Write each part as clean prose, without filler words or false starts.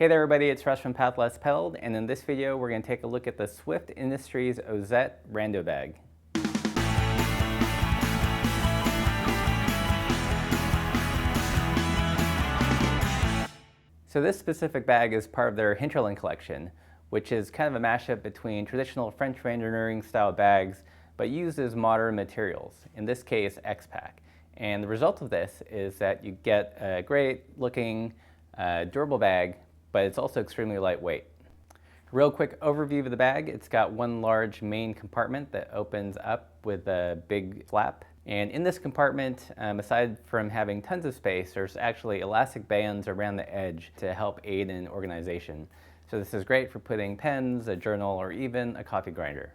Hey there everybody, it's Russ from Path Less Pedaled, and in this video we're going to take a look at the Swift Industries Ozette Rando bag. So this specific bag is part of their Hinterland collection, which is kind of a mashup between traditional French randonneuring style bags, but used as modern materials, in this case X-Pack. And the result of this is that you get a great looking, durable bag, but it's also extremely lightweight. Real quick overview of the bag, it's got one large main compartment that opens up with a big flap. And in this compartment, aside from having tons of space, there's actually elastic bands around the edge to help aid in organization. So this is great for putting pens, a journal, or even a coffee grinder.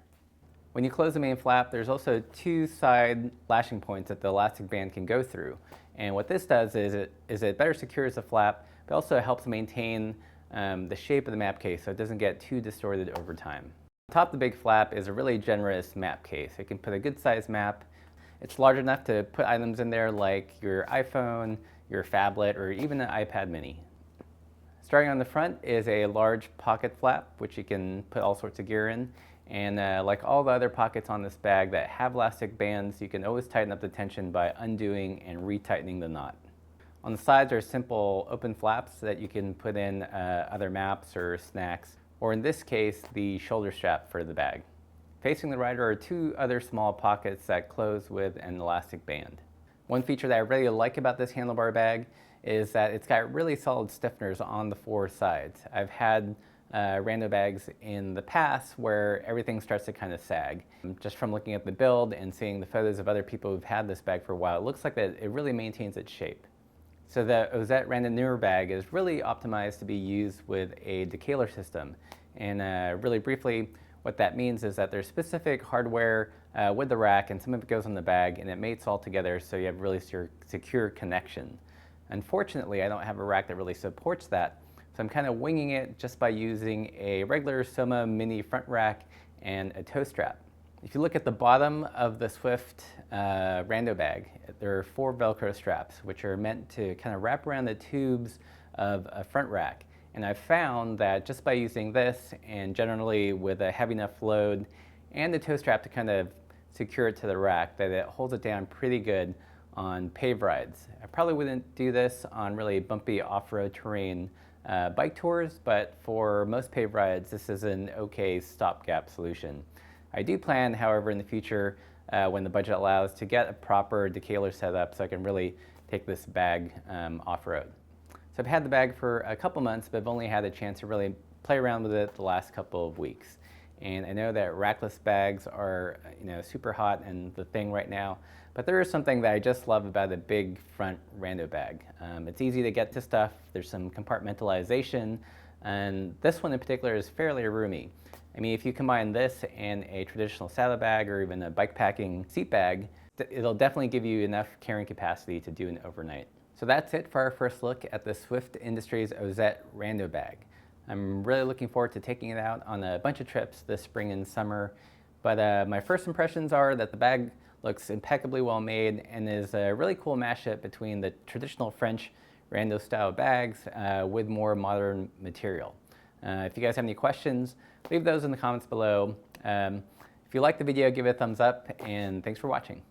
When you close the main flap, there's also two side lashing points that the elastic band can go through. And what this does is it better secures the flap, but also helps maintain the shape of the map case so it doesn't get too distorted over time. On top of the big flap is a really generous map case. It can put a good sized map. It's large enough to put items in there like your iPhone, your phablet, or even an iPad mini. Starting on the front is a large pocket flap, which you can put all sorts of gear in. And like all the other pockets on this bag that have elastic bands, you can always tighten up the tension by undoing and retightening the knot. On the sides are simple open flaps that you can put in other maps or snacks, or in this case, the shoulder strap for the bag. Facing the rider are two other small pockets that close with an elastic band. One feature that I really like about this handlebar bag is that it's got really solid stiffeners on the four sides. I've had rando bags in the past where everything starts to kind of sag. Just from looking at the build and seeing the photos of other people who've had this bag for a while, it looks like that it really maintains its shape. So the Ozette Rando bag is really optimized to be used with a decaler system. And really briefly, what that means is that there's specific hardware with the rack, and some of it goes on the bag, and it mates all together so you have really secure connection. Unfortunately, I don't have a rack that really supports that, so I'm kind of winging it just by using a regular Soma mini front rack and a toe strap. If you look at the bottom of the Swift Rando bag, there are four Velcro straps, which are meant to kind of wrap around the tubes of a front rack. And I've found that just by using this, and generally with a heavy enough load, and the toe strap to kind of secure it to the rack, that it holds it down pretty good on paved rides. I probably wouldn't do this on really bumpy off-road terrain bike tours, but for most paved rides, this is an okay stopgap solution. I do plan, however, in the future, when the budget allows, to get a proper decaler setup so I can really take this bag off-road. So I've had the bag for a couple months, but I've only had a chance to really play around with it the last couple of weeks. And I know that rackless bags are, super hot and the thing right now, but there is something that I just love about a big front rando bag. It's easy to get to stuff, there's some compartmentalization, and this one in particular is fairly roomy. I mean, if you combine this and a traditional saddle bag or even a bike packing seat bag, it'll definitely give you enough carrying capacity to do an overnight. So that's it for our first look at the Swift Industries Ozette Rando bag. I'm really looking forward to taking it out on a bunch of trips this spring and summer, but my first impressions are that the bag looks impeccably well made and is a really cool mashup between the traditional French rando style bags with more modern material. If you guys have any questions, leave those in the comments below. If you like the video, give it a thumbs up, and thanks for watching.